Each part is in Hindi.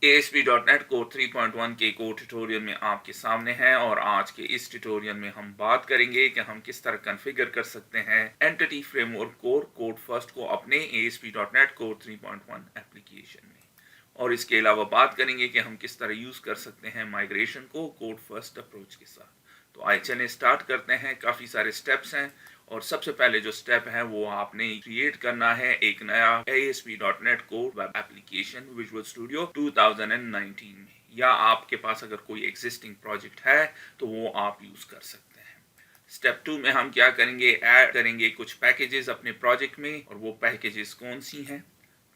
ASP.NET Core 3.1 के कोड ट्यूटोरियल में आपके सामने है और आज के इस ट्यूटोरियल में हम बात करेंगे कि हम किस तरह कॉन्फ़िगर कर सकते हैं एंटिटी फ्रेमवर्क कोड फर्स्ट को अपने ASP.NET Core 3.1 एप्लीकेशन में। और इसके अलावा बात करेंगे कि हम किस तरह यूज़ कर सकते हैं माइग्रेशन को कोड फर्स्ट अप्रोच के साथ। तो आइए चलें स्टार्ट करते हैं। काफ़ी सारे स्टेप्स हैं और सबसे पहले जो स्टेप है वो आपने क्रिएट करना है एक नया ASP.NET code web application visual studio 2019 में, या आपके पास अगर कोई एग्जिस्टिंग प्रोजेक्ट है तो वो आप यूज़ कर सकते हैं। स्टेप 2 में हम क्या करेंगे, ऐड करेंगे कुछ पैकेजेस अपने प्रोजेक्ट में। और वो पैकेजेस कौन सी हैं?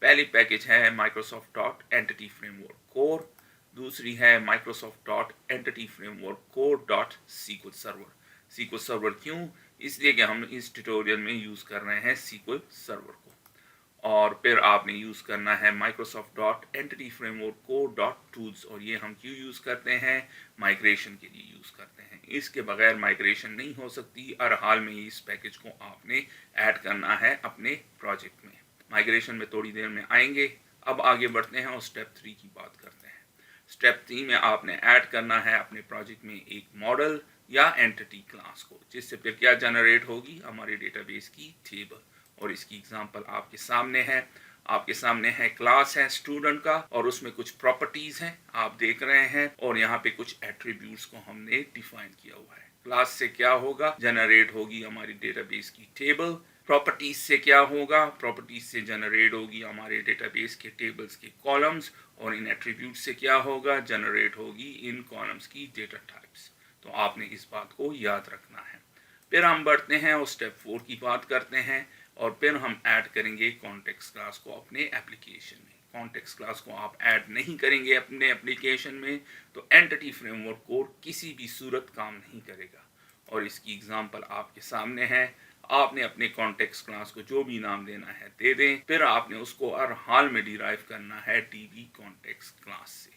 पहली पैकेज है Microsoft dot entity framework core, दूसरी है Microsoft dot entity framework core dot SQL server. SQL server क्यों? इसलिए कि हम इस ट्यूटोरियल में यूज़ कर रहे हैं सीक्वल सर्वर को। और फिर आपने यूज़ करना है Microsoft dot entity framework core dot tools. और ये हम क्यों यूज़ करते हैं? माइग्रेशन के लिए यूज़ करते हैं। इसके बगैर माइग्रेशन नहीं हो सकती। हर हाल में इस पैकेज को आपने ऐड करना है अपने प्रोजेक्ट में। माइग्रेशन में थोड़ी देर में आएंगे। अब आगे बढ़ते हैं और स्टेप 3 की बात करते हैं। स्टेप 3 में आपने ऐड करना है अपने प्रोजेक्ट में एक मॉडल या एंटिटी क्लास को, जिससे फिर क्या जनरेट होगी? हमारे डेटाबेस की टेबल। और इसकी एग्जांपल आपके सामने है। आपके सामने है क्लास है स्टूडेंट का और उसमें कुछ प्रॉपर्टीज हैं आप देख रहे हैं, और यहाँ पे कुछ एट्रीब्यूट्स को हमने डिफाइन किया हुआ है। क्लास से क्या होगा? जनरेट होगी हमारी डेटाबेस की टेबल। प्रॉपर्टीज से क्या होगा? प्रॉपर्टीज से जनरेट होगी हमारे डेटाबेस के टेबल्स के कॉलम्स। और इन एट्रीब्यूट से क्या होगा? जनरेट होगी इन कॉलम्स की डेटा टाइप्स। तो आपने इस बात को याद रखना है। फिर हम बढ़ते हैं और स्टेप 4 की बात करते हैं। और फिर हम ऐड करेंगे कॉन्टेक्स्ट क्लास को अपने एप्लीकेशन में। कॉन्टेक्स्ट क्लास को आप ऐड नहीं करेंगे अपने एप्लीकेशन में तो एंटिटी फ्रेमवर्क कोड किसी भी सूरत काम नहीं करेगा। और इसकी एग्जांपल आपके सामने है। आपने अपने कॉन्टेक्स्ट क्लास को जो भी नाम देना है दे दें, फिर आपने उसको हर हाल में डिराइव करना है DB कॉन्टेक्स्ट क्लास से।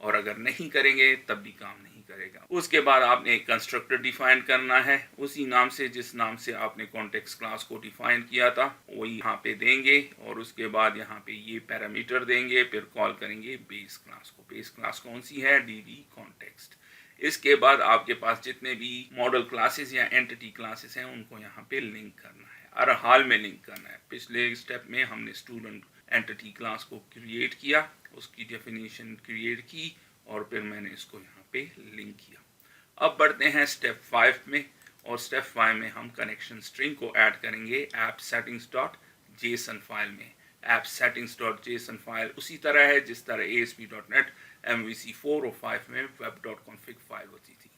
और अगर नहीं करेंगे तब भी काम नहीं करेगा। उसके बाद आपने एक कंस्ट्रक्टर डिफाइन करना है उसी नाम से जिस नाम से आपने कॉन्टेक्स्ट क्लास को डिफाइन किया था, वही यहाँ पे देंगे। और उसके बाद यहाँ पे ये पैरामीटर देंगे, फिर कॉल करेंगे बेस क्लास को। बेस क्लास कौन सी है? DB context. इसके बाद आपके पास जितने भी मॉडल क्लासेस या एंटिटी क्लासेस हैं उनको यहाँ पे लिंक करना है, हर हाल में लिंक करना है। पिछले स्टेप में हमने स्टूडेंट एंटिटी क्लास को क्रिएट किया, उसकी डेफिनेशन क्रिएट की और फिर मैंने इसको यहाँ पे लिंक किया। अब बढ़ते हैं स्टेप 5 में। और स्टेप 5 में हम कनेक्शन स्ट्रिंग को ऐड करेंगे app settings dot JSON file में। App settings dot JSON file उसी तरह है जिस तरह ASP.NET MVC 4 और 5 में web.config फाइल होती थी,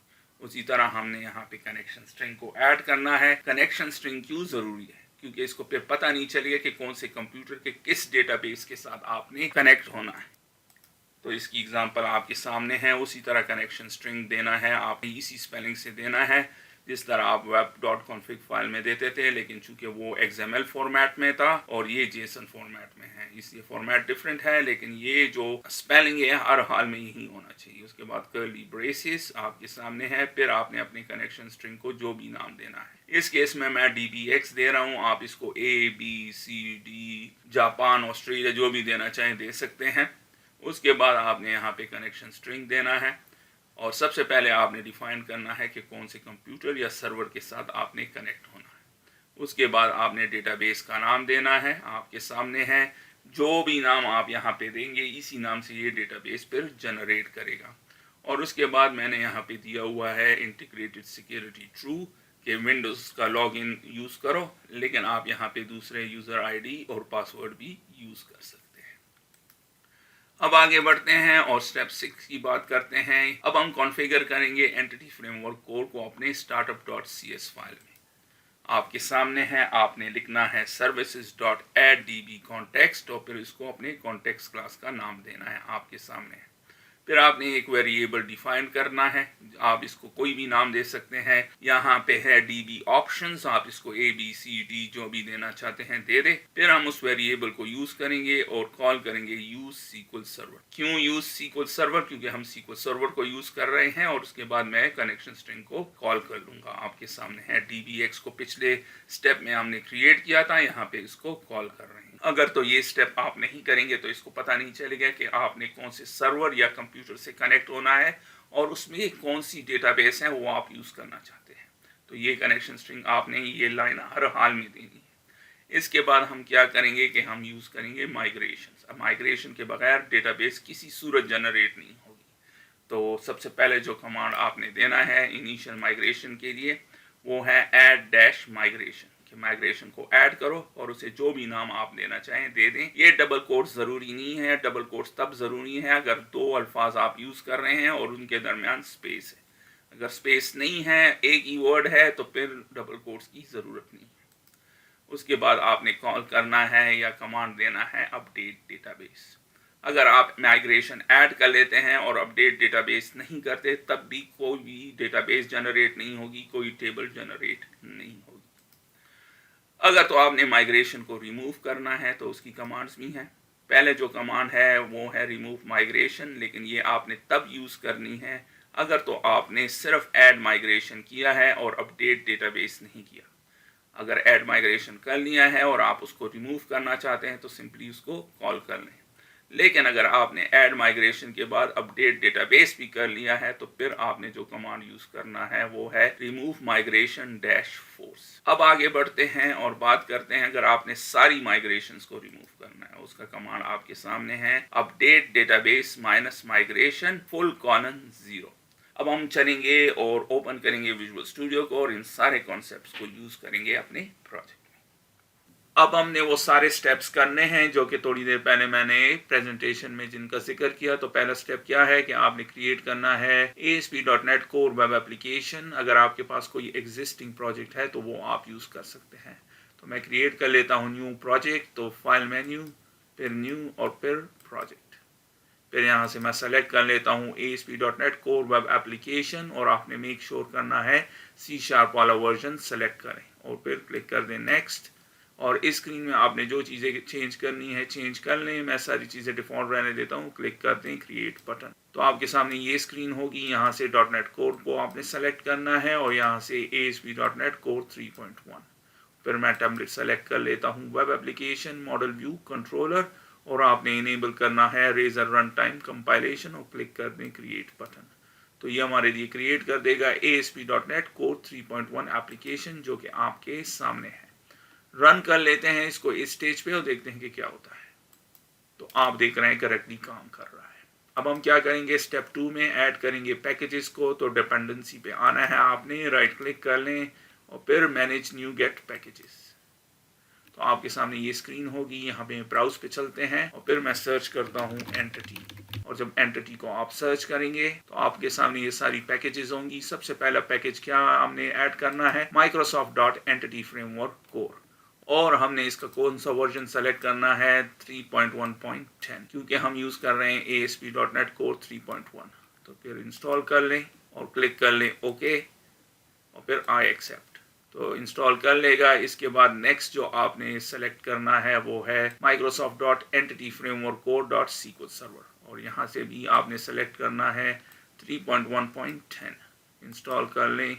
उसी तरह हमने यहाँ पे कनेक्शन स्ट्रिंग को ऐड करना है। कनेक्शन स्ट्रिंग क्यों ज़रूरी है? क्योंकि इसको फिर पता नहीं चलेगा कि कौन से कंप्यूटर के किस डेटाबेस के साथ आपने कनेक्ट होना है। तो इसकी एग्जांपल आपके सामने है। उसी तरह कनेक्शन स्ट्रिंग देना है, आप इसी स्पेलिंग से देना है जिस तरह आप web.config फाइल में देते थे, लेकिन चूंकि वो XML फॉर्मेट में था और ये JSON फॉर्मेट में है, इसलिए फॉर्मेट डिफरेंट है, लेकिन ये जो स्पेलिंग है हर हाल में यही होना चाहिए। उसके बाद कर्ली ब्रेसेस आपके सामने है। फिर आपने अपने कनेक्शन स्ट्रिंग को जो भी नाम देना है। इस केस में मैं DBX दे रहा हूँ, आप इसको ABCD जापान ऑस्ट्रेलिया जो भी देना चाहें दे सकते हैं। उसके बाद आपने यहाँ पे कनेक्शन स्ट्रिंग देना है और सबसे पहले आपने डिफाइन करना है कि कौन से कंप्यूटर या सर्वर के साथ आपने कनेक्ट होना है। उसके बाद आपने डेटाबेस का नाम देना है, आपके सामने है। जो भी नाम आप यहाँ पे देंगे इसी नाम से ये डेटाबेस फिर जनरेट करेगा। और उसके बाद मैंने यहाँ पे दिया हुआ है इंटीग्रेटेड सिक्योरिटी ट्रू कि विंडोज़ का लॉगिन यूज़ करो, लेकिन आप यहाँ पे दूसरे यूज़र ID और पासवर्ड भी यूज़ कर सकते हैं। अब आगे बढ़ते हैं और स्टेप 6 की बात करते हैं। अब हम कॉन्फ़िगर करेंगे एंटिटी फ्रेमवर्क कोड को अपने startup.cs फाइल में। आपके सामने है, आपने लिखना है services.add db context और फिर इसको अपने कॉन्टेक्स्ट क्लास का नाम देना है। आपके सामने है। फिर आपने एक वेरिएबल डिफाइन करना है, आप इसको कोई भी नाम दे सकते हैं। यहाँ पे है db ऑप्शंस, आप इसको a b c d जो भी देना चाहते हैं दे दें। फिर हम उस वेरिएबल को यूज करेंगे और कॉल करेंगे यूज SQL सर्वर। क्यों यूज SQL सर्वर? क्योंकि हम SQL सर्वर को यूज कर रहे हैं और उसके बाद मैं कनेक्शन स्ट्रिंग को कॉल कर लूंगा। आपके सामने है dbx को पिछले स्टेप में हमने क्रिएट किया था, यहाँ पे इसको कॉल कर रहे हैं। अगर तो ये स्टेप आप नहीं करेंगे तो इसको पता नहीं चलेगा कि आपने कौन से सर्वर या कंप्यूटर से कनेक्ट होना है और उसमें कौन सी डेटाबेस है वो आप यूज करना चाहते हैं। तो ये कनेक्शन स्ट्रिंग आपने ये लाइन हर हाल में देनी है। इसके बाद हम क्या करेंगे कि हम यूज करेंगे माइग्रेशन। अब माइग्रेशन के बगैर डेटाबेस किसी सूरत जनरेट नहीं होगी। तो सबसे पहले जो कमांड आपने देना है इनिशियल माइग्रेशन के लिए वो है add-migration। माइग्रेशन को ऐड करो और उसे जो भी नाम आप देना चाहें दे दें। ये डबल कोट्स जरूरी नहीं है, डबल कोट्स तब जरूरी है अगर दो अल्फाज आप यूज कर रहे हैं और उनके दरमियान स्पेस है। अगर स्पेस नहीं है, एक ही वर्ड है, तो फिर डबल कोट्स की जरूरत नहीं है। उसके बाद आपने कॉल करना है या कमांड देना है अपडेट डेटाबेस। अगर आप माइग्रेशन ऐड कर लेते हैं और अपडेट डेटाबेस नहीं करते तब भी कोई भी डेटाबेस जनरेट नहीं होगी, कोई टेबल जनरेट नहीं होगी। अगर तो आपने माइग्रेशन को रिमूव करना है तो उसकी कमांड्स भी हैं। पहले जो कमांड है वो है रिमूव माइग्रेशन, लेकिन ये आपने तब यूज करनी है अगर तो आपने सिर्फ ऐड माइग्रेशन किया है और अपडेट डेटाबेस नहीं किया। अगर ऐड माइग्रेशन कर लिया है और आप उसको रिमूव करना चाहते हैं तो सिंपली उसको कॉल कर लें। लेकिन अगर आपने ऐड माइग्रेशन के बाद अपडेट डेटाबेस भी कर लिया है तो फिर आपने जो कमांड यूज करना है वो है रिमूव माइग्रेशन -force। अब आगे बढ़ते हैं और बात करते हैं अगर आपने सारी माइग्रेशंस को रिमूव करना है, उसका कमांड आपके सामने है अपडेट डेटाबेस -migration :0। अब हम चलेंगे और ओपन करेंगे विजुअल स्टूडियो को और इन सारे कॉन्सेप्ट्स को यूज करेंगे अपने प्रोजेक्ट। अब हमने वो सारे स्टेप्स करने हैं जो कि थोड़ी देर पहले मैंने प्रेजेंटेशन में जिनका जिक्र किया। तो पहला स्टेप क्या है कि आपने क्रिएट करना है ASP.NET कोर वेब एप्लीकेशन। अगर आपके पास कोई एग्जिस्टिंग प्रोजेक्ट है तो वो आप यूज कर सकते हैं। तो मैं क्रिएट कर लेता हूँ न्यू प्रोजेक्ट। तो फाइल मेन्यू, फिर न्यू और फिर प्रोजेक्ट। फिर यहाँ से मैं सेलेक्ट कर लेता हूँ ASP.NET कोर वेब एप्लीकेशन और आपने मेक श्योर करना है C# वाला वर्जन सेलेक्ट करें और फिर क्लिक कर दें नेक्स्ट। और इस स्क्रीन में आपने जो चीज़ें चेंज करनी है चेंज कर लें। मैं सारी चीज़ें डिफॉल्ट रहने देता हूँ। क्लिक करते हैं क्रिएट बटन। तो आपके सामने ये स्क्रीन होगी। यहाँ से .NET कोर को आपने सेलेक्ट करना है और यहाँ से ASP.NET कोर 3.1। फिर मैं टेम्पलेट सेलेक्ट कर लेता हूँ web application model view controller और आपने इनेबल करना है रेजर रन टाइम कंपाइलेशन और क्लिक कर दें क्रिएट बटन। तो ये हमारे लिए क्रिएट कर देगा ASP.NET कोर 3.1 एप्लीकेशन जो कि आपके सामने है। रन कर लेते हैं इसको इस स्टेज पे और देखते हैं कि क्या होता है। तो आप देख रहे हैं करेक्टली काम कर रहा है। अब हम क्या करेंगे, स्टेप 2 में ऐड करेंगे पैकेजेस को। तो डिपेंडेंसी पे आना है आपने, राइट क्लिक कर लें और फिर मैनेज न्यू गेट पैकेजेस। तो आपके सामने ये स्क्रीन होगी। यहाँ पे ब्राउज पे चलते हैं और फिर मैं सर्च करता हूँ एंटिटी। और जब एंटिटी को आप सर्च करेंगे तो आपके सामने ये सारी पैकेजेस होंगी। सबसे पहला पैकेज क्या हमने ऐड करना है, Microsoft.Entity Framework Core। और हमने इसका कौन सा वर्जन सेलेक्ट करना है, 3.1.10, क्योंकि हम यूज कर रहे हैं ASP.NET कोर 3.1। तो फिर इंस्टॉल कर लें और क्लिक कर लें ओके और फिर आई एक्सेप्ट। तो इंस्टॉल कर लेगा। इसके बाद नेक्स्ट जो आपने सेलेक्ट करना है वो है Microsoft.Entity Framework Core.SQL सर्वर और यहाँ से भी आपने सेलेक्ट करना है 3.1.10। इंस्टॉल कर लें,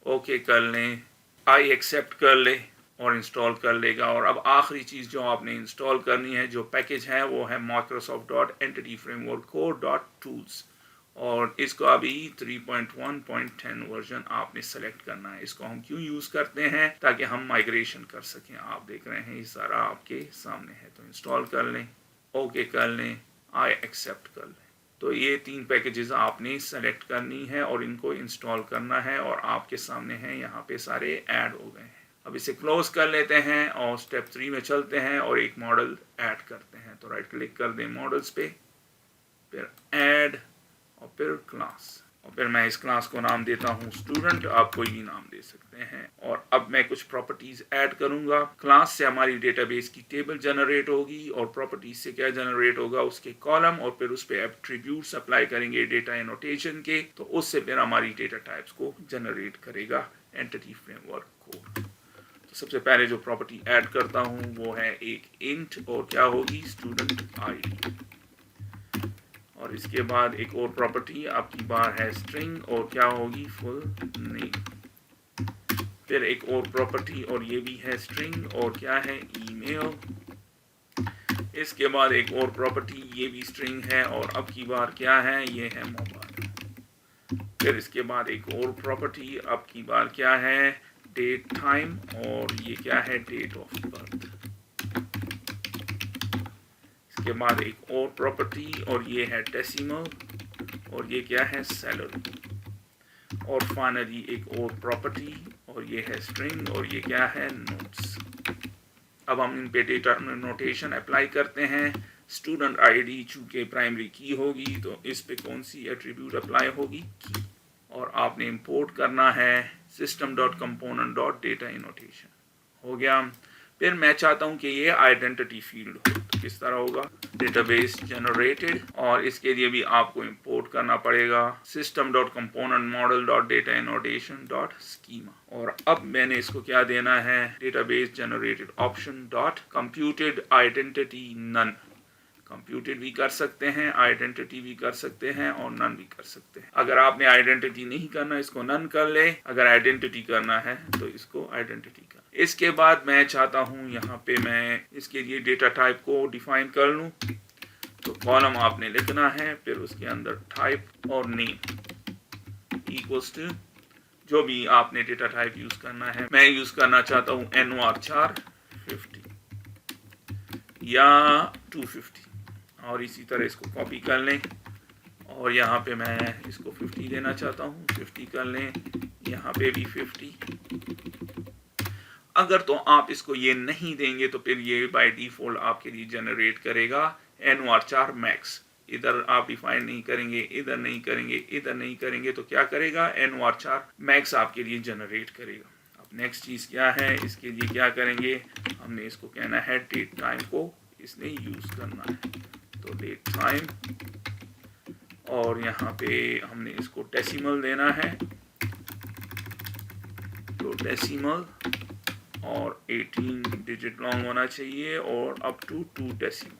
ओके कर लें, आई एक्सेप्ट कर लें और इंस्टॉल कर लेगा। और अब आखिरी चीज़ जो आपने इंस्टॉल करनी है, जो पैकेज है वो है Microsoft.Entity Framework Core.Tools और इसको अभी 3.1.10 वर्जन आपने सेलेक्ट करना है। इसको हम क्यों यूज़ करते हैं, ताकि हम माइग्रेशन कर सकें। आप देख रहे हैं ये सारा आपके सामने है। तो इंस्टॉल कर लें, ओके कर लें, आई एक्सेप्ट कर लें। तो ये 3 पैकेजेस आपने सेलेक्ट करनी है और इनको इंस्टॉल करना है और आपके सामने हैं, यहाँ पे सारे ऐड हो गए हैं। अब इसे क्लोज कर लेते हैं और स्टेप 3 में चलते हैं और एक मॉडल ऐड करते हैं। तो राइट क्लिक कर दें मॉडल्स पे, फिर ऐड और फिर क्लास और फिर मैं इस क्लास को नाम देता हूँ स्टूडेंट, आप कोई भी नाम दे सकते हैं। और अब मैं कुछ प्रॉपर्टीज ऐड करूंगा। क्लास से हमारी डेटाबेस की टेबल जनरेट होगी और प्रॉपर्टीज से क्या जनरेट होगा, उसके कॉलम, और फिर उस पर एट्रीब्यूट्स अप्लाई करेंगे डेटा एनोटेशन के, तो उससे फिर हमारी डेटा टाइप्स को जनरेट करेगा एंटिटी फ्रेमवर्क कोड। तो सबसे पहले जो प्रॉपर्टी ऐड करता हूँ वो है एक इंट, और क्या होगी, स्टूडेंट आईडी। और इसके बाद एक और प्रॉपर्टी आपकी बार है स्ट्रिंग, और क्या होगी, फुल नेम। फिर एक और प्रॉपर्टी और ये भी है स्ट्रिंग, और क्या है, ईमेल। इसके बाद एक और प्रॉपर्टी, ये भी स्ट्रिंग है, और अब की बार क्या है, ये है मोबाइल। फिर इसके बाद एक और प्रॉपर्टी, अब की बार क्या है, डेट टाइम, और ये क्या है, डेट ऑफ बर्थ। के बाद एक और प्रॉपर्टी, और ये है डेसिमल, और ये क्या है, सैलरी। और फाइनली एक और प्रॉपर्टी, और ये है स्ट्रिंग, और ये क्या है, नोट्स। अब हम इन पे डेटा नोटेशन अप्लाई करते हैं। स्टूडेंट आईडी चूंकि प्राइमरी की होगी तो इस पे कौन सी एट्रीब्यूट अप्लाई होगी, की। और आपने इंपोर्ट करना है system.component.dataAnnotation। हो गया। फिर मैं चाहता हूं कि ये आइडेंटिटी फील्ड हो, तो किस तरह होगा, डेटाबेस जनरेटेड, और इसके लिए भी आपको इंपोर्ट करना पड़ेगा system.component_model.dataAnnotation.schema। और अब मैंने इसको क्या देना है, database generated option dot computed identity none. Computed भी कर सकते हैं, आइडेंटिटी भी कर सकते हैं, और नन भी कर सकते हैं। अगर आपने आइडेंटिटी नहीं करना, इसको नन कर ले। अगर आइडेंटिटी करना है तो इसको आइडेंटिटी कर। इसके बाद मैं चाहता हूं यहाँ पे मैं इसके लिए डेटा टाइप को डिफाइन कर लूं। तो कॉलम आपने लिखना है, फिर उसके अंदर टाइप और नेम इक्वल्स टू जो भी आपने डेटा टाइप यूज करना है। मैं यूज करना चाहता हूं NOR4 50 या 250, और इसी तरह इसको कॉपी कर लें, और यहाँ पे मैं इसको 50 देना चाहता हूँ, 50 कर लें, यहाँ पे भी 50। अगर तो आप इसको ये नहीं देंगे तो फिर ये बाय डिफॉल्ट आपके लिए जनरेट करेगा NOR4 मैक्स। इधर आप डिफाइन नहीं करेंगे, इधर नहीं करेंगे, इधर नहीं करेंगे, तो क्या करेगा, NOR4 मैक्स आपके लिए जनरेट करेगा। अब नेक्स्ट चीज क्या है, इसके लिए क्या करेंगे, हमने इसको कहना है डेट टाइम को इसने यूज करना है, तो डेट टाइम, और यहाँ पे हमने इसको डेसिमल देना है, तो डेसिमल, और 18 डिजिट लॉन्ग होना चाहिए, और अप टू 2 डेसिमल।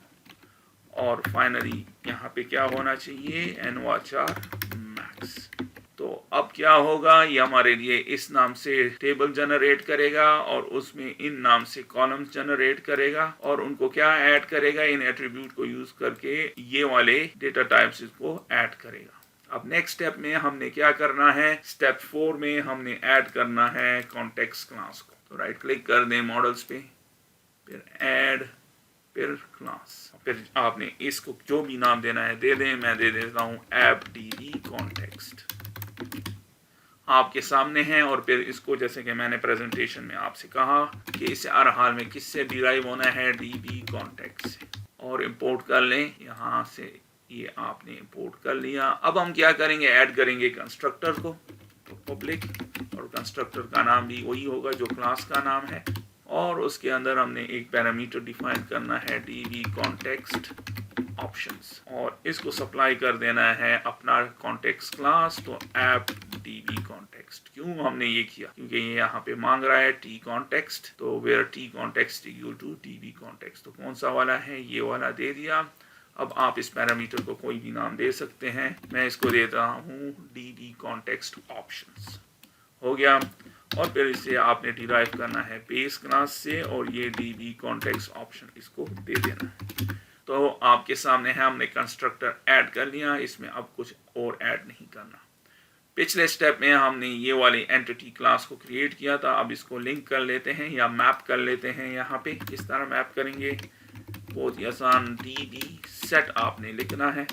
और फाइनली यहाँ पे क्या होना चाहिए, NOR4 मैक्स। तो अब क्या होगा, ये हमारे लिए इस नाम से टेबल जनरेट करेगा, और उसमें इन नाम से कॉलम्स जनरेट करेगा, और उनको क्या ऐड करेगा, इन एट्रीब्यूट को यूज करके ये वाले डेटा टाइप्स को ऐड करेगा। अब नेक्स्ट स्टेप में हमने क्या करना है, स्टेप 4 में हमने ऐड करना है कॉन्टेक्स्ट क्लास को। तो राइट क्लिक कर दें मॉडल्स पे, फिर ऐड, फिर क्लास, फिर आपने इसको जो भी नाम देना है दे दें। मैं दे देता हूँ AppDB कॉन्टेक्स्ट, आपके सामने है। और फिर इसको जैसे कि मैंने प्रेजेंटेशन में आपसे कहा कि इसे हर हाल में किससे डिराइव होना है, DB कॉन्टेक्स्ट से, और इंपोर्ट कर लें यहाँ से। ये आपने इंपोर्ट कर लिया। अब हम क्या करेंगे, ऐड करेंगे कंस्ट्रक्टर को, तो पब्लिक, और कंस्ट्रक्टर का नाम भी वही होगा जो क्लास का नाम है, और उसके अंदर हमने एक पैरामीटर डिफाइन करना है DB कॉन्टेक्स्ट ऑप्शंस, और इसको सप्लाई कर देना है अपना कॉन्टेक्स्ट क्लास, तो AppDB कॉन्टेक्स्ट। क्यों हमने ये किया, क्योंकि ये यहाँ पे मांग रहा है T कॉन्टेक्स्ट, तो where T context equal to DB context, तो कौन सा वाला है, ये वाला दे दिया। अब आप इस पैरामीटर को कोई भी नाम दे सकते हैं, मैं इसको देता हूँ DB कॉन्टेक्स्ट ऑप्शंस। हो गया। और फिर इसे आपने डिराइव करना है बेस क्लास से, और ये DB कॉन्टेक्स्ट ऑप्शन इसको दे देना है। तो आपके सामने है, हमने कंस्ट्रक्टर ऐड कर लिया, इसमें अब कुछ और ऐड नहीं करना। पिछले स्टेप में हमने ये वाली एंटिटी क्लास को क्रिएट किया था, अब इसको लिंक कर लेते हैं या मैप कर लेते हैं। यहाँ पे किस तरह मैप करेंगे, बहुत ही आसान, DB सेट आपने लिखना है,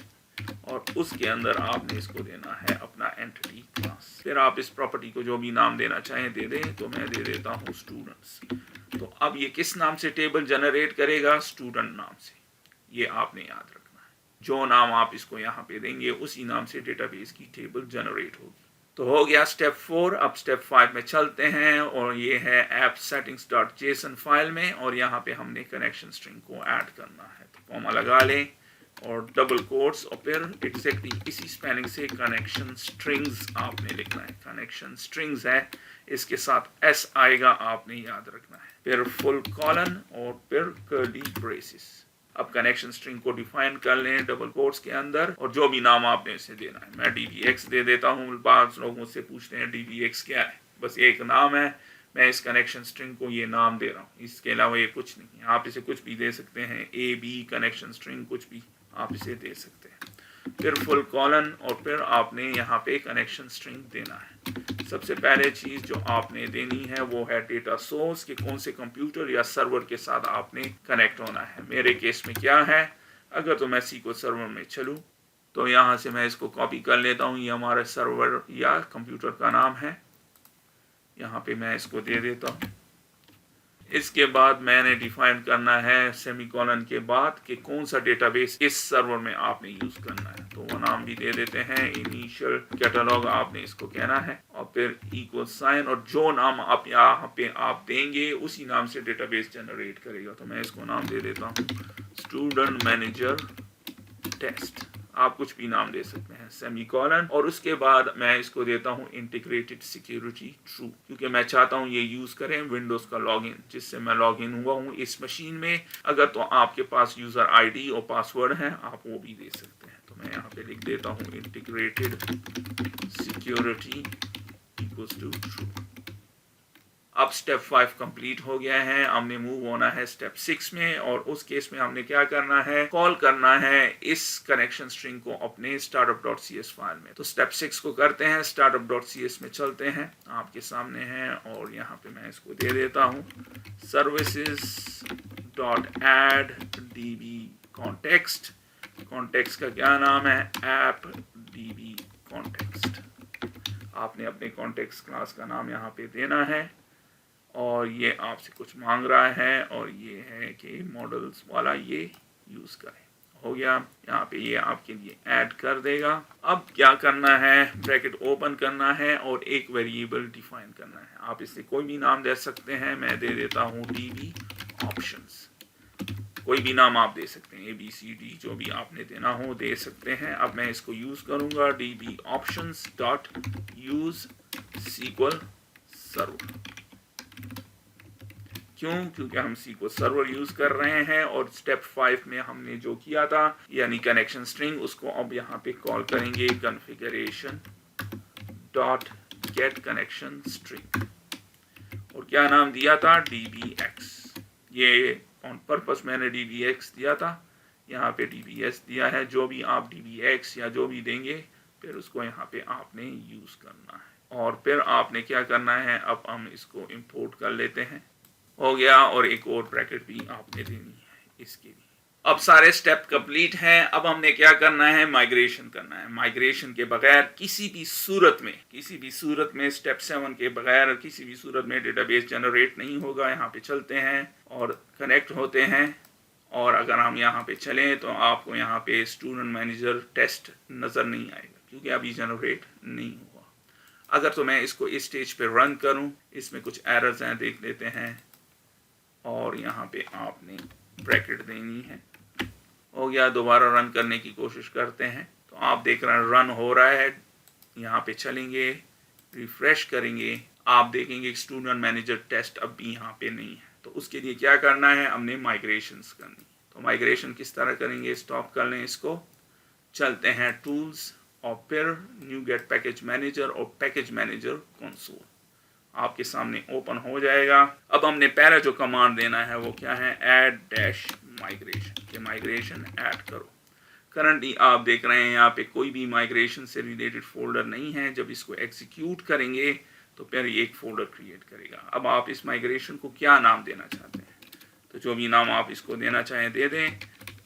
और उसके अंदर आपने इसको देना है अपना एंटिटी क्लास। फिर आप इस प्रॉपर्टी को जो भी नाम देना चाहें दे दें, तो मैं दे देता हूँ स्टूडेंट्स। तो अब ये किस नाम से टेबल जनरेट करेगा, स्टूडेंट नाम से, ये आपने याद रखना है। जो नाम आप इसको यहाँ पे देंगे उसी नाम से डेटाबेस की टेबल जनरेट होगी। तो हो गया स्टेप 4। अब स्टेप 5 में चलते हैं और ये है app settings dot JSON file में, और यहाँ पे हमने कनेक्शन स्ट्रिंग को ऐड करना है। तो कॉमा लगा लें और डबल कोट्स और फिर एग्जैक्टली इसी स्पेलिंग से कनेक्शन स्ट्रिंग्स आपने लिखना है। कनेक्शन स्ट्रिंग्स है, इसके साथ एस आएगा, आपने याद रखना है। फिर फुल कॉलन और फिर कर्ली ब्रेसेस। अब कनेक्शन स्ट्रिंग को डिफाइन कर लें डबल कोट्स के अंदर, और जो भी नाम आपने इसे देना है। मैं dbx दे देता हूँ। बाद लोग मुझसे पूछते हैं dbx क्या है, बस एक नाम है। मैं इस कनेक्शन स्ट्रिंग को ये नाम दे रहा हूँ, इसके अलावा ये कुछ नहीं है। आप इसे कुछ भी दे सकते हैं, ab कनेक्शन स्ट्रिंग, कुछ भी आप इसे दे सकते हैं। फिर फुल कॉलन और फिर आपने यहाँ पे कनेक्शन स्ट्रिंग देना है। सबसे पहले चीज़ जो आपने देनी है वो है डेटा सोर्स, कि कौन से कंप्यूटर या सर्वर के साथ आपने कनेक्ट होना है। मेरे केस में क्या है, अगर तो मैं SQL सर्वर में चलूँ तो यहाँ से मैं इसको कॉपी कर लेता हूँ। ये हमारा सर्वर या कंप्यूटर का नाम है, यहाँ पे मैं इसको दे देता हूँ। इसके बाद मैंने डिफाइन करना है सेमीकोलन के बाद कि कौन सा डेटाबेस इस सर्वर में आपने यूज करना है। तो वो नाम भी दे देते हैं, इनिशियल कैटलॉग आपने इसको कहना है, और फिर इक्वल साइन, और जो नाम आप यहाँ पे आप देंगे उसी नाम से डेटाबेस जनरेट करेगा। तो मैं इसको नाम दे देता हूँ स्टूडेंट मैनेजर टेस्ट। आप कुछ भी नाम दे सकते हैं, सेमीकोलन, और उसके बाद मैं इसको देता हूँ इंटीग्रेटेड सिक्योरिटी ट्रू, क्योंकि मैं चाहता हूँ ये यूज करें विंडोज का लॉगिन, जिससे मैं लॉगिन हुआ हूँ इस मशीन में। अगर तो आपके पास यूजर आईडी और पासवर्ड है, आप वो भी दे सकते हैं। तो मैं यहाँ पे लिख देता हूँ integrated security equals to true. अब स्टेप 5 कंप्लीट हो गया है, हमने मूव होना है स्टेप 6 में, और उस केस में हमने क्या करना है, कॉल करना है इस कनेक्शन स्ट्रिंग को अपने startup.cs फाइल में। तो स्टेप 6 को करते हैं, startup.cs में चलते हैं, आपके सामने है, और यहाँ पे मैं इसको दे देता हूँ services.add db context। कॉन्टेक्स्ट का क्या नाम है, ऐप db context। आपने अपने कॉन्टेक्स्ट क्लास का नाम यहाँ पे देना है, और ये आपसे कुछ मांग रहा है, और ये है कि मॉडल्स वाला ये यूज़ करें। हो गया, यहाँ पे ये आपके लिए ऐड कर देगा। अब क्या करना है, ब्रैकेट ओपन करना है और एक वेरिएबल डिफाइन करना है। आप इससे कोई भी नाम दे सकते हैं, मैं दे देता हूँ db options। कोई भी नाम आप दे सकते हैं, ABCD, जो भी आपने देना हो दे सकते हैं। अब मैं इसको यूज़ करूँगा db options dot use SQL server. क्यों? क्योंकि हम SQL सर्वर यूज कर रहे हैं, और स्टेप 5 में हमने जो किया था यानी कनेक्शन स्ट्रिंग, उसको अब यहाँ पे कॉल करेंगे configuration dot get connection string, और क्या नाम दिया था, dbx। ये ऑन पर्पस मैंने dbx दिया था, यहाँ पे dbs दिया है। जो भी आप dbx या जो भी देंगे, फिर उसको यहाँ पे आपने यूज करना है, और फिर आपने क्या करना है, अब हम इसको इंपोर्ट कर लेते हैं। हो गया, और एक और ब्रैकेट भी आपने देनी है इसके लिए। अब सारे स्टेप कंप्लीट हैं। अब हमने क्या करना है, माइग्रेशन करना है। माइग्रेशन के बगैर किसी भी सूरत में स्टेप 7 के बगैर किसी भी सूरत में डेटाबेस जनरेट नहीं होगा। यहाँ पे चलते हैं और कनेक्ट होते हैं, और अगर हम यहाँ पे चलें तो आपको यहाँ पे स्टूडेंट मैनेजर टेस्ट नज़र नहीं आएगा, क्योंकि अभी जनरेट नहीं हुआ। अगर तो मैं इसको इस स्टेज पे रन करूँ, इसमें कुछ एरर्स हैं, देख लेते हैं, और यहाँ पे आपने ब्रैकेट देनी है। हो गया, दोबारा रन करने की कोशिश करते हैं। तो आप देख रहे हैं रन हो रहा है। यहाँ पे चलेंगे, रिफ्रेश करेंगे, आप देखेंगे स्टूडेंट मैनेजर टेस्ट अब भी यहाँ पे नहीं है। तो उसके लिए क्या करना है, हमने माइग्रेशंस करनी। तो माइग्रेशन किस तरह करेंगे, स्टॉप कर लें इसको, चलते हैं टूल्स, और फिर न्यू गेट पैकेज मैनेजर और पैकेज मैनेजर कंसोल आपके सामने ओपन हो जाएगा। अब हमने पहले जो कमांड देना है वो क्या है, ऐड डैश माइग्रेशन, के माइग्रेशन ऐड करो। करंटली आप देख रहे हैं यहाँ पे कोई भी माइग्रेशन से रिलेटेड फोल्डर नहीं है। जब इसको एग्जीक्यूट करेंगे तो फिर ये एक फोल्डर क्रिएट करेगा। अब आप इस माइग्रेशन को क्या नाम देना चाहते हैं, तो जो भी नाम आप इसको देना चाहें दे दें।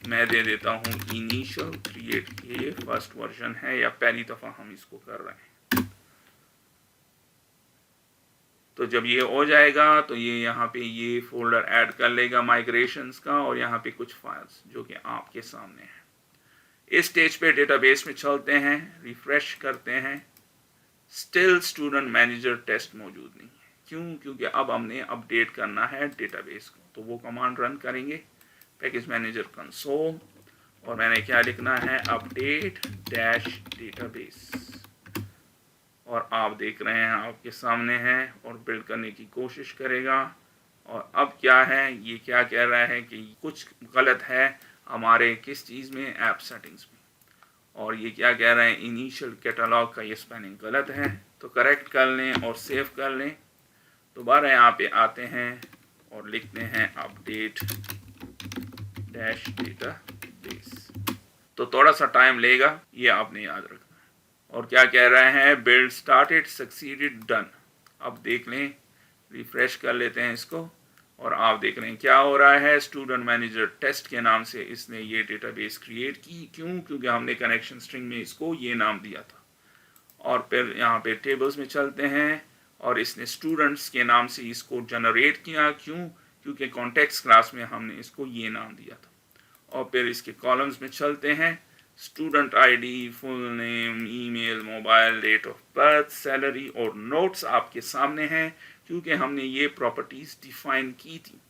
मैं दे देता हूँ इनिशियल क्रिएट, ये फर्स्ट वर्जन है या पहली दफ़ा हम इसको कर रहे हैं। तो जब ये हो जाएगा तो ये यहाँ पे ये फोल्डर ऐड कर लेगा माइग्रेशंस का, और यहाँ पे कुछ फाइल्स जो कि आपके सामने है। इस स्टेज पे डेटाबेस में चलते हैं, रिफ्रेश करते हैं, स्टिल स्टूडेंट मैनेजर टेस्ट मौजूद नहीं है। क्यों? क्योंकि अब हमने अपडेट करना है डेटाबेस को। तो वो कमांड रन करेंगे, पैकेज मैनेजर कंसोल, और मैंने क्या लिखना है, अपडेट डैश डेटाबेस। और आप देख रहे हैं आपके सामने है और बिल्ड करने की कोशिश करेगा। और अब क्या है, ये क्या कह रहा है कि कुछ गलत है हमारे किस चीज़ में, ऐप सेटिंग्स में। और ये क्या कह रहे हैं, इनिशियल कैटलॉग का ये स्पेलिंग गलत है। तो करेक्ट कर लें और सेव कर लें। दोबारा यहाँ पे आते हैं और लिखते हैं अपडेट डैश डेटाबेस। तो थोड़ा सा टाइम लेगा, ये आपने याद रखना है। और क्या कह रहे हैं, बिल्ड स्टार्टेड सक्सीडेड डन। अब देख लें, रिफ्रेश कर लेते हैं इसको और आप देख रहे हैं क्या हो रहा है, स्टूडेंट मैनेजर टेस्ट के नाम से इसने ये डेटाबेस क्रिएट की। क्यों? क्योंकि हमने कनेक्शन स्ट्रिंग में इसको ये नाम दिया था। और फिर यहाँ पे टेबल्स में चलते हैं और इसने स्टूडेंट्स के नाम से इसको जनरेट किया। क्यों? क्योंकि कॉन्टेक्स्ट क्लास में हमने इसको ये नाम दिया था। और फिर इसके कॉलम्स में चलते हैं, student ID, full name, email, mobile, date of birth, salary और नोट्स आपके सामने हैं क्योंकि हमने ये प्रॉपर्टीज़ डिफाइन की थी।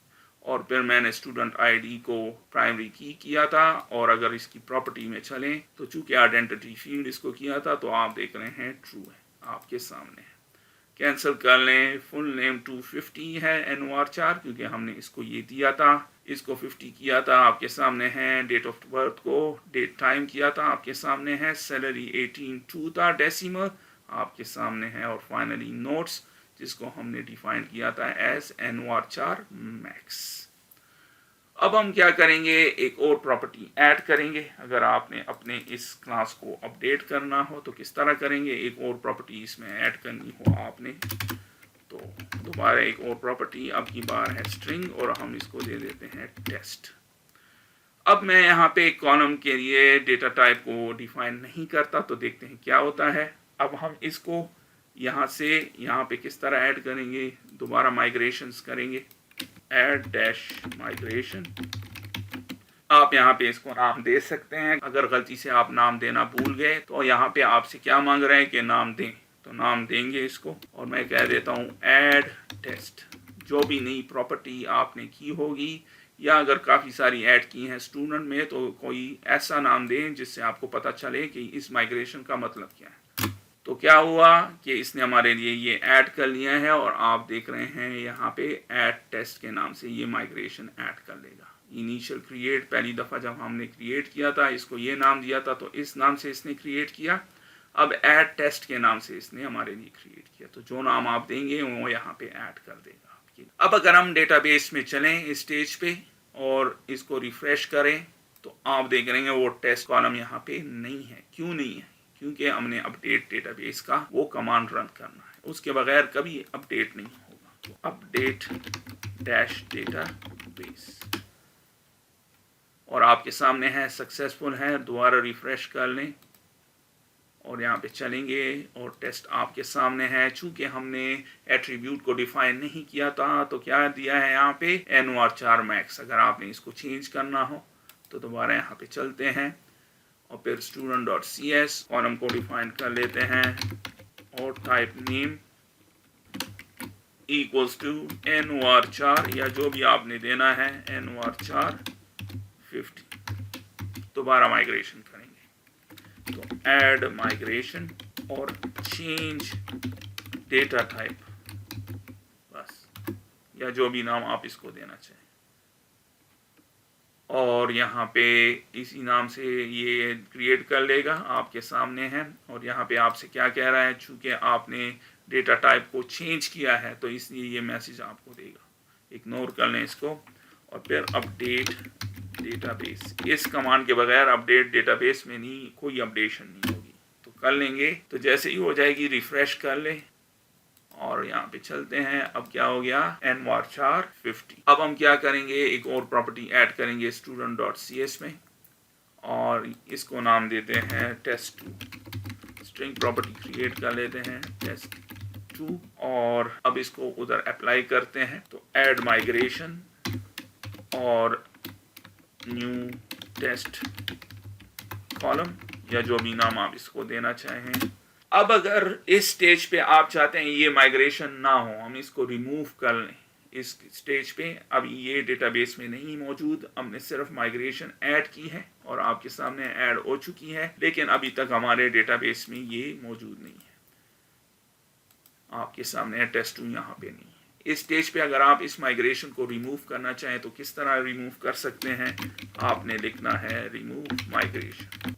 और फिर मैंने स्टूडेंट आईडी को प्राइमरी की किया था। और अगर इसकी प्रॉपर्टी में चलें तो चूंकि आइडेंटिटी फील्ड इसको किया था, तो आप देख रहे हैं ट्रू है, आपके सामने है। कैंसिल कर लें, फुल नेम 250 है, NOR4 क्योंकि हमने इसको ये दिया था। इसको 50 किया था, आपके सामने है। डेट ऑफ बर्थ को डेट टाइम किया था, आपके सामने है। सैलरी 18,2 था, डेसिमल आपके सामने है। और फाइनली नोट्स, जिसको हमने डिफाइन किया था एज NOR4 मैक्स। अब हम क्या करेंगे, एक और प्रॉपर्टी ऐड करेंगे। अगर आपने अपने इस क्लास को अपडेट करना हो तो किस तरह करेंगे, एक और प्रॉपर्टी इसमें ऐड करनी हो आपने, तो दोबारा एक और प्रॉपर्टी, अब की बार है स्ट्रिंग और हम इसको दे देते हैं टेस्ट। अब मैं यहाँ पे एक कॉलम के लिए डेटा टाइप को डिफाइन नहीं करता, तो देखते हैं क्या होता है। अब हम इसको यहाँ से यहाँ पे किस तरह ऐड करेंगे, दोबारा माइग्रेशंस करेंगे, ऐड डैश माइग्रेशन। आप यहाँ पे इसको नाम दे सकते हैं। अगर गलती से आप नाम देना भूल गए तो यहाँ पे आपसे क्या मांग रहे हैं कि नाम दें, तो नाम देंगे इसको। और मैं कह देता हूँ ऐड टेस्ट। जो भी नई प्रॉपर्टी आपने की होगी या अगर काफ़ी सारी ऐड की हैं स्टूडेंट में, तो कोई ऐसा नाम दें जिससे आपको पता चले कि इस माइग्रेशन का मतलब क्या है। तो क्या हुआ कि इसने हमारे लिए ये ऐड कर लिया है और आप देख रहे हैं यहाँ पे ऐड टेस्ट के नाम से ये माइग्रेशन ऐड कर लेगा। इनिशियल क्रिएट, पहली दफ़ा जब हमने क्रिएट किया था इसको ये नाम दिया था, तो इस नाम से इसने क्रिएट किया। अब ऐड टेस्ट के नाम से इसने हमारे लिए क्रिएट किया, तो जो नाम आप देंगे वो यहाँ पे ऐड कर देगा आपके। अब अगर हम डेटाबेस में चलें इस स्टेज पे और इसको रिफ्रेश करें, तो आप देख रहे हैं वो टेस्ट कॉलम यहाँ पे नहीं है। क्यों नहीं है? क्योंकि हमने अपडेट डेटाबेस का वो कमांड रन करना है, उसके बगैर कभी अपडेट नहीं होगा। तो अपडेट डैश डेटाबेस और आपके सामने है, सक्सेसफुल है। दोबारा रिफ्रेश कर लें और यहाँ पे चलेंगे और टेस्ट आपके सामने है। चूंकि हमने एट्रीब्यूट को डिफाइन नहीं किया था, तो क्या दिया है यहाँ पे, NOR4 मैक्स। अगर आपने इसको चेंज करना हो तो दोबारा यहाँ पे चलते हैं और फिर student.cs कॉलम को डिफाइन कर लेते हैं और type name equals to NOR4 या जो भी आपने देना है NOR4 50। दोबारा माइग्रेशन करेंगे तो ऐड माइग्रेशन और चेंज डेटा टाइप, बस, या जो भी नाम आप इसको देना चाहें। और यहाँ पे इसी नाम से ये क्रिएट कर लेगा, आपके सामने है। और यहाँ पे आपसे क्या कह रहा है, चूँकि आपने डेटा टाइप को चेंज किया है तो इसलिए ये मैसेज आपको देगा। इग्नोर कर लें इसको और फिर अपडेट डेटाबेस। इस कमांड के बगैर अपडेट डेटाबेस में नहीं, कोई अपडेशन नहीं होगी। तो कर लेंगे, तो जैसे ही हो जाएगी रिफ्रेश कर लें और यहाँ पे चलते हैं। अब क्या हो गया, NOR4 50। अब हम क्या करेंगे, एक और प्रॉपर्टी ऐड करेंगे student.cs में और इसको नाम देते हैं test2। स्ट्रिंग प्रॉपर्टी क्रिएट कर लेते हैं test2 और अब इसको उधर अप्लाई करते हैं। तो ऐड माइग्रेशन और न्यू टेस्ट कॉलम या जो भी नाम आप इसको देना चाहें। अब अगर इस स्टेज पे आप चाहते हैं ये माइग्रेशन ना हो, हम इसको रिमूव कर लें इस स्टेज पे, अब ये डेटाबेस में नहीं मौजूद, हमने सिर्फ माइग्रेशन ऐड की है और आपके सामने ऐड हो चुकी है, लेकिन अभी तक हमारे डेटाबेस में ये मौजूद नहीं है। आपके सामने test2 यहाँ पे नहीं है। इस स्टेज पे अगर आप इस माइग्रेशन को रिमूव करना चाहें तो किस तरह रिमूव कर सकते हैं, आपने लिखना है रिमूव माइग्रेशन।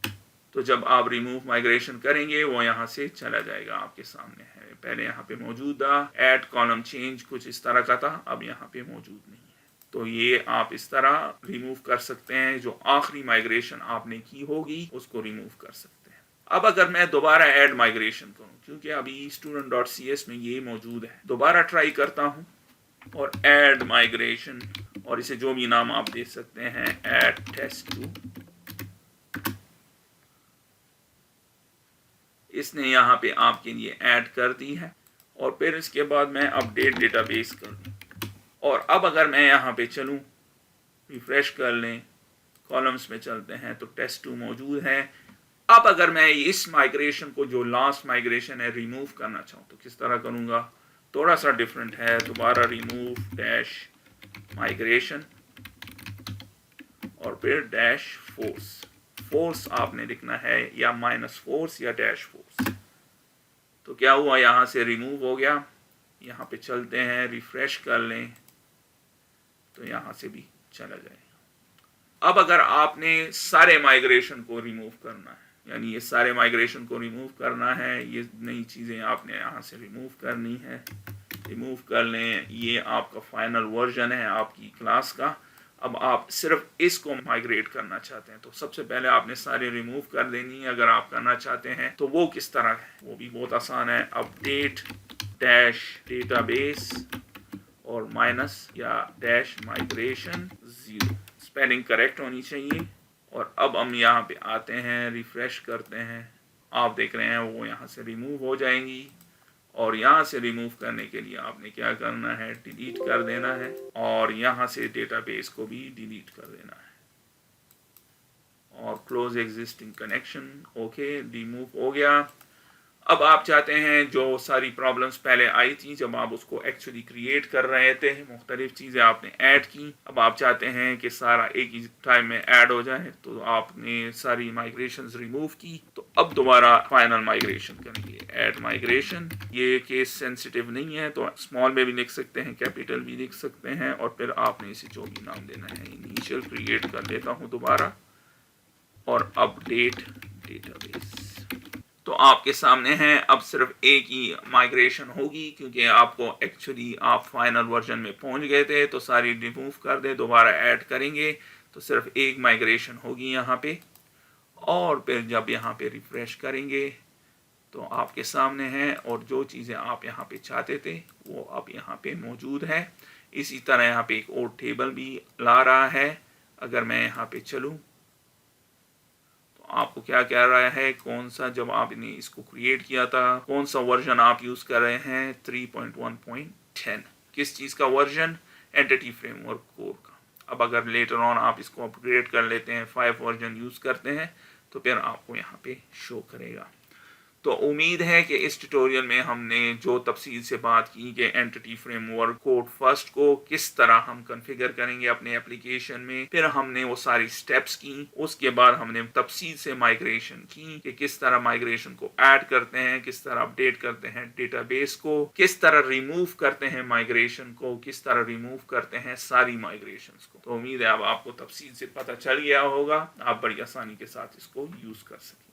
तो जब आप रिमूव माइग्रेशन करेंगे वो यहाँ से चला जाएगा, आपके सामने है। पहले यहाँ पे मौजूदा ऐड कॉलम चेंज कुछ इस तरह का था, अब यहाँ पे मौजूद नहीं है। तो ये आप इस तरह रिमूव कर सकते हैं, जो आखिरी माइग्रेशन आपने की होगी उसको रिमूव कर सकते हैं। अब अगर मैं दोबारा ऐड माइग्रेशन करूँ, क्योंकि अभी student.cs में ये मौजूद है, दोबारा ट्राई करता हूँ और ऐड माइग्रेशन, और इसे जो भी नाम आप दे सकते हैं, ऐड test2। इसने यहाँ पे आपके लिए ऐड कर दी है और फिर इसके बाद मैं अपडेट डेटाबेस कर दूँ। और अब अगर मैं यहाँ पे चलूँ, रिफ्रेश कर लें, कॉलम्स में चलते हैं तो test2 मौजूद है। अब अगर मैं इस माइग्रेशन को, जो लास्ट माइग्रेशन है, रिमूव करना चाहूँ तो किस तरह करूँगा, थोड़ा सा डिफरेंट है। दोबारा रिमूव डैश माइग्रेशन और फिर डैश फोर्स। फोर्स आपने लिखना है या -4 या डैश फोर्स। तो क्या हुआ, यहाँ से रिमूव हो गया। यहाँ पे चलते हैं, रिफ्रेश कर लें तो यहाँ से भी चला जाएगा। अब अगर आपने सारे माइग्रेशन को रिमूव करना है, यानी ये सारे माइग्रेशन को रिमूव करना है, ये नई चीज़ें आपने यहाँ से रिमूव करनी है, रिमूव कर लें। ये आपका फाइनल वर्जन है आपकी क्लास का। अब आप सिर्फ इसको माइग्रेट करना चाहते हैं तो सबसे पहले आपने सारे रिमूव कर देनी है। अगर आप करना चाहते हैं तो वो किस तरह है, वो भी बहुत आसान है। अपडेट डैश डेटाबेस और माइनस या डैश माइग्रेशन 0, स्पेलिंग करेक्ट होनी चाहिए। और अब हम यहाँ पे आते हैं, रिफ्रेश करते हैं, आप देख रहे हैं वो यहाँ से रिमूव हो जाएंगी। और यहाँ से रिमूव करने के लिए आपने क्या करना है, डिलीट कर देना है और यहाँ से डेटाबेस को भी डिलीट कर देना है और close existing connection. Okay, remove हो गया। अब आप चाहते हैं जो सारी प्रॉब्लम्स पहले आई थी जब आप उसको एक्चुअली क्रिएट कर रहे थे, मुख्तलिफ चीज़ें आपने ऐड की, अब आप चाहते हैं कि सारा एक ही टाइम में ऐड हो जाए। तो आपने सारी माइग्रेशंस रिमूव की, तो अब दोबारा फाइनल माइग्रेशन करेंगे, ऐड माइग्रेशन। ये केस सेंसिटिव नहीं है तो स्मॉल में भी लिख सकते हैं, कैपिटल भी लिख सकते हैं, और फिर आपने इसे जो भी नाम देना है, इनिशियल क्रिएट कर लेता हूँ दोबारा और अपडेट डेटाबेस। तो आपके सामने है, अब सिर्फ एक ही माइग्रेशन होगी, क्योंकि आपको एक्चुअली आप फाइनल वर्जन में पहुंच गए थे। तो सारी रिमूव कर दे, दोबारा ऐड करेंगे तो सिर्फ एक माइग्रेशन होगी यहाँ पे। और फिर जब यहाँ पे रिफ्रेश करेंगे तो आपके सामने है, और जो चीज़ें आप यहाँ पे चाहते थे वो अब यहाँ पे मौजूद है। इसी तरह यहाँ पे एक और टेबल भी ला रहा है। अगर मैं यहाँ पे चलूँ आपको क्या कह रहा है, कौन सा, जब आपने इसको क्रिएट किया था कौन सा वर्जन आप यूज़ कर रहे हैं, 3.1.10। किस चीज़ का वर्जन, एंटिटी फ्रेमवर्क कोर का। अब अगर लेटर ऑन आप इसको अपग्रेड कर लेते हैं, 5 वर्जन यूज़ करते हैं, तो फिर आपको यहाँ पे शो करेगा। तो उम्मीद है कि इस ट्यूटोरियल में हमने जो तफसील से बात की कि एंटिटी फ्रेमवर्क कोड फर्स्ट को किस तरह हम कॉन्फ़िगर करेंगे अपने एप्लीकेशन में, फिर हमने वो सारी स्टेप्स की, उसके बाद हमने तफसील से माइग्रेशन की कि किस तरह माइग्रेशन को ऐड करते हैं, किस तरह अपडेट करते हैं डेटाबेस को, किस तरह रिमूव करते हैं माइग्रेशन को, किस तरह रिमूव करते हैं सारी माइग्रेशंस को। तो उम्मीद है अब आपको तफसील से पता चल गया होगा, आप बड़ी आसानी के साथ इसको यूज़ कर सकें।